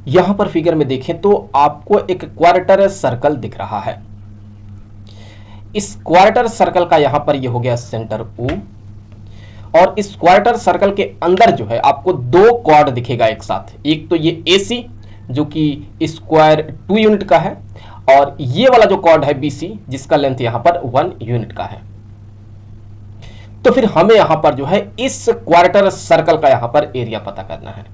यहां पर फिगर में देखें तो आपको एक क्वार्टर सर्कल दिख रहा है। इस क्वार्टर सर्कल का यहां पर ये हो गया सेंटर O, और इस क्वार्टर सर्कल के अंदर जो है आपको दो कॉर्ड दिखेगा एक साथ। एक तो ये AC जो कि स्क्वायर 2 यूनिट का है, और ये वाला जो कॉर्ड है BC जिसका लेंथ यहां पर 1 यूनिट का है। तो फिर हमें यहां पर जो है इस क्वार्टर सर्कल का यहां पर एरिया पता करना है।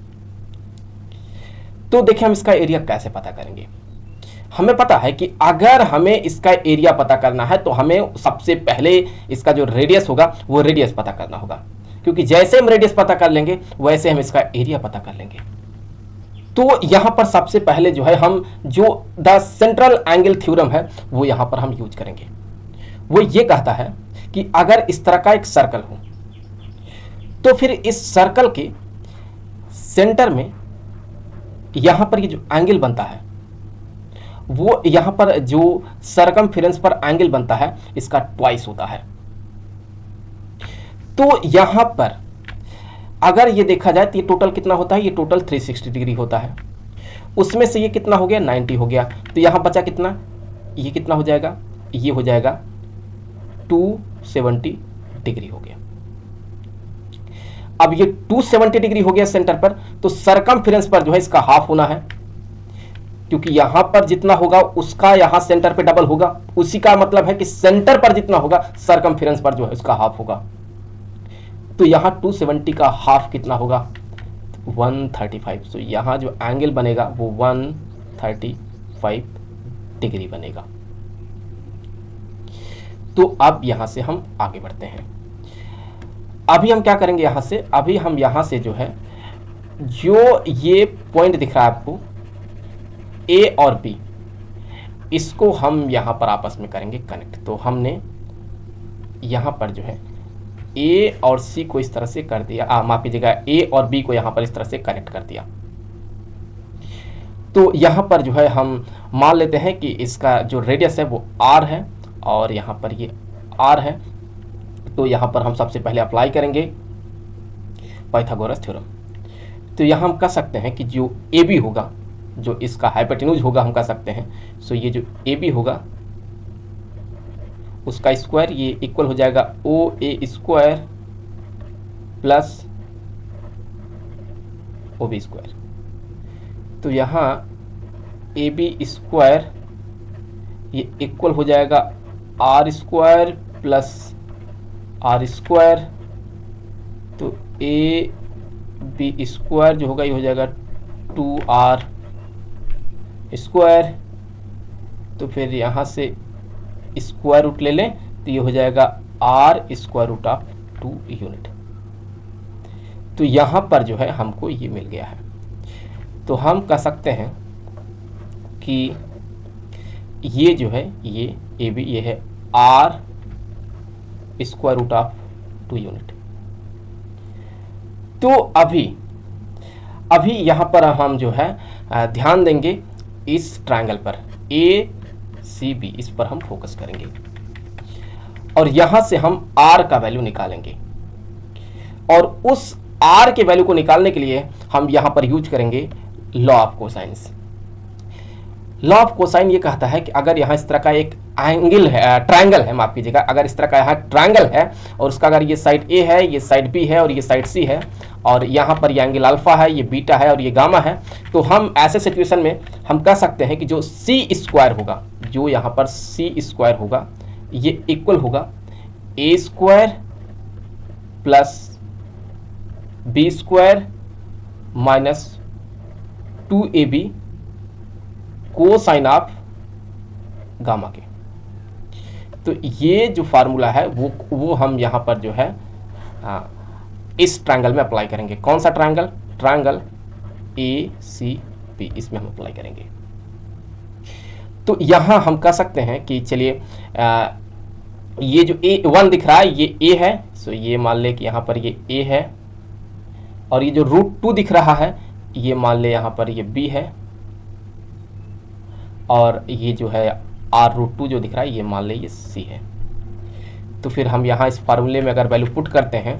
तो देखिए हम इसका एरिया कैसे पता करेंगे। हमें पता है कि अगर हमें इसका एरिया पता करना है तो हमें सबसे पहले इसका जो रेडियस होगा वो रेडियस पता करना होगा, क्योंकि जैसे हम रेडियस पता कर लेंगे वैसे हम इसका एरिया पता कर लेंगे। तो यहां पर सबसे पहले जो है हम जो द सेंट्रल एंगल थ्योरम है वो यहां पर हम यूज करेंगे। वो ये कहता है कि अगर इस तरह का एक सर्कल हो तो फिर इस सर्कल के सेंटर में यहां पर ये जो एंगल बनता है वो यहां पर जो सरकमफेरेंस पर एंगल बनता है इसका ट्वाइस होता है। तो यहां पर अगर ये देखा जाए तो ये टोटल कितना होता है, ये टोटल 360 डिग्री होता है। उसमें से ये कितना हो गया, 90 हो गया। तो यहां बचा कितना, ये कितना हो जाएगा, ये हो जाएगा 270 डिग्री हो गया। अब ये 270 डिग्री हो गया सेंटर पर, तो सरकमफेरेंस पर जो है इसका हाफ होना है, क्योंकि यहां पर जितना होगा उसका यहां सेंटर पे डबल होगा। उसी का मतलब है कि सेंटर पर जितना होगा सरकमफेरेंस पर जो है उसका हाफ होगा। तो यहां 270 का हाफ कितना होगा, 135। तो यहां जो एंगल बनेगा वो 135 डिग्री बनेगा। तो अब यहां से हम आगे बढ़ते हैं। अभी हम क्या करेंगे, यहां से अभी हम यहां से जो है जो ये पॉइंट दिख रहा है आपको A और B, इसको हम यहां पर आपस में करेंगे कनेक्ट। तो हमने यहां पर जो है A और C को इस तरह से कर दिया, माफ कीजिएगा, A और B को यहां पर इस तरह से कनेक्ट कर दिया। तो यहां पर जो है हम मान लेते हैं कि इसका जो रेडियस है वो R है और यहां पर ये R है। तो यहां पर हम सबसे पहले अप्लाई करेंगे पाइथागोरस थ्योरम। तो यहां हम कह सकते हैं कि जो AB होगा, जो इसका हाइपोटेन्यूज होगा, हम कह सकते हैं सो ये जो AB होगा उसका स्क्वायर ये इक्वल हो जाएगा OA square plus OB square. तो यहाँ AB स्क्वायर ये इक्वल हो जाएगा R square plus R square. तो AB स्क्वायर जो होगा ये हो जाएगा 2R स्क्वायर। तो फिर यहाँ से स्क्वायर रूट ले लें तो ये हो जाएगा R square root of 2 unit. तो यहाँ पर जो है हमको ये मिल गया है। तो हम कह सकते हैं कि ये जो है ये AB ये है R square root of 2 unit. तो अभी यहाँ पर हम जो है ध्यान देंगे इस ट्रायंगल पर ACB, इस पर हम फोकस करेंगे और यहां से हम R का वैल्यू निकालेंगे। और उस R के वैल्यू को निकालने के लिए हम यहां पर यूज करेंगे law of cosines. Law of cosine ये कहता है कि अगर यहाँ इस तरह का एक एंगल है, ट्रायंगल है, माफ कीजिएगा, अगर इस तरह का यहाँ ट्रायंगल है और उसका अगर ये साइड A है, ये साइड B है और ये साइड C है, और यहाँ पर ये एंगल अल्फा है, ये बीटा है और ये गामा है, तो हम ऐसे सिचुएशन में हम कह सकते हैं कि जो C स्क्वायर होगा, जो यहाँ पर C स्क्वायर होगा, ये इक्वल होगा A square plus B square minus 2AB cosine of gamma के। तो ये जो फार्मूला है वो हम यहाँ पर जो है इस ट्रायंगल में अप्लाई करेंगे। कौन सा ट्रायंगल, ट्रायंगल ACB, इसमें हम अप्लाई करेंगे। तो यहाँ हम कह सकते हैं कि चलिए ये जो A1 दिख रहा है ये A है, सो ये मान ले कि यहाँ पर ये A है, और ये जो √2 दिख रहा है ये मान ले यहाँ पर ये B है, और ये जो है R√2 जो दिख रहा है ये मान ले ये C है। तो फिर हम यहाँ इस फार्मूले में अगर वैल्यू पुट करते हैं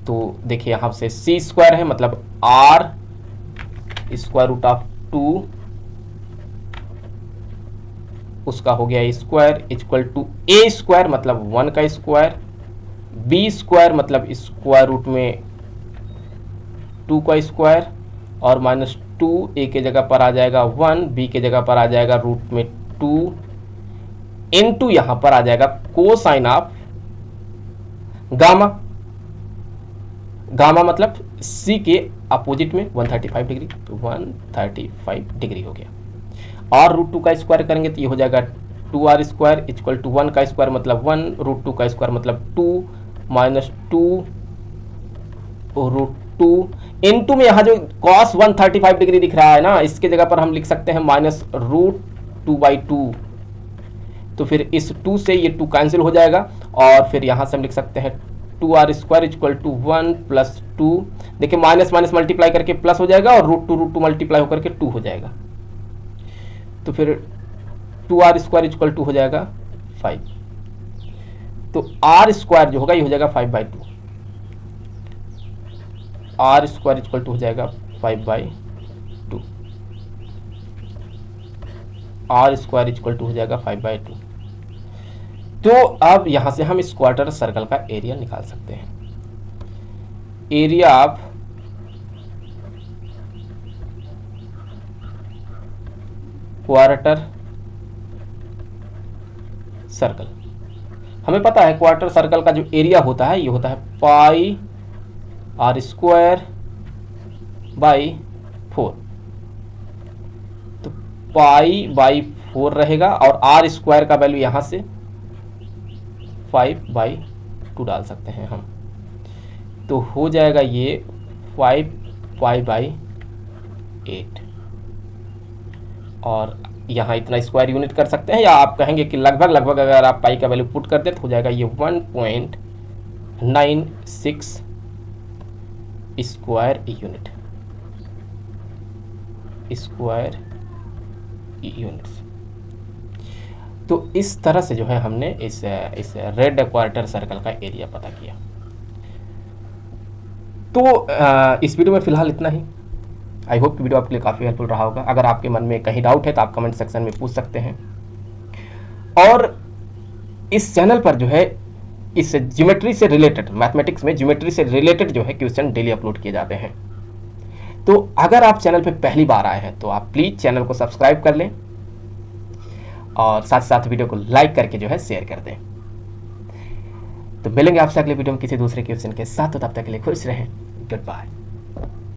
तो देखिए यहाँ से C स्क्वायर है, मतलब R स्क्वायर रूट ऑफ 2 उसका हो गया square equal to a square मतलब 1 का स्क्वायर, बी स्क्वायर मतलब स्क्वायर रूट में 2 का स्क्वायर, और -2 ए के जगह पर आ जाएगा 1, बी के जगह पर आ जाएगा रूट में 2 इनटू यहां पर आ जाएगा कोसाइन ऑफ गामा। गामा मतलब सी के अपोजिट में 135 डिग्री, तो 135 डिग्री हो गया। और रूट 2 का स्क्वायर करेंगे तो ये हो जाएगा 2r स्क्वायर इक्वल टू 1 का स्क्वायर मतलब 1, रूट 2 का स्क्वायर मतलब 2 -2 रूट 2 इनटू में यहाँ जो cos 135 डिग्री दिख रहा है ना, इसके जगह पर हम लिख सकते हैं -√2/2। तो फिर इस 2 से ये 2 कैंसिल हो जाएगा, और फिर यहाँ से हम लिख सकते हैं 2r स्क्वायर इक्वल टू 1 + 2। देखिए माइनस माइनस मल्टीप्लाई करके प्लस हो जाएगा, और √2 मल्टीप्लाई होकर के 2 हो जाएगा। तो फिर 2r स्क्वायर इक्वल टू हो जाएगा 5। तो r स्क्वायर जो होगा ये हो जाएगा 5/2। r स्क्वायर इक्वल टू हो जाएगा 5/2। r स्क्वायर इक्वल टू हो जाएगा 5/2। तो अब यहां से हम इस क्वार्टर सर्कल का एरिया निकाल सकते हैं। एरिया ऑफ क्वार्टर सर्कल, हमें पता है क्वार्टर सर्कल का जो एरिया होता है ये होता है पाई r स्क्वायर बाई 4। तो पाई/4 रहेगा, और r स्क्वायर का वैल्यू यहां से 5/2 डाल सकते हैं हम। तो हो जाएगा ये 5π/8। और यहाँ इतना स्क्वायर यूनिट कर सकते हैं, या आप कहेंगे कि लगभग अगर आप पाई का वैल्यू पुट कर दे तो हो जाएगा ये 1.96 स्क्वायर यूनिट्स। तो इस तरह से जो है हमने इस रेड क्वार्टर सर्कल का एरिया पता किया। तो इस वीडियो में फिलहाल इतना ही। आई होप कि वीडियो आपके लिए काफ़ी हेल्पफुल रहा होगा। अगर आपके मन में कहीं डाउट है तो आप कमेंट सेक्शन में पूछ सकते हैं। और इस चैनल पर जो है इस ज्योमेट्री से रिलेटेड, मैथमेटिक्स में ज्योमेट्री से रिलेटेड जो है क्वेश्चन डेली अपलोड किए जाते हैं। तो अगर आप चैनल पे पहली बार आए हैं तो आप प्लीज़ चैनल को सब्सक्राइब कर लें, और साथ साथ वीडियो को लाइक करके जो है शेयर कर दें। तो मिलेंगे आपसे अगले वीडियो में किसी दूसरे क्वेश्चन के साथ। तो तब तक के लिए खुश रहें। Good bye.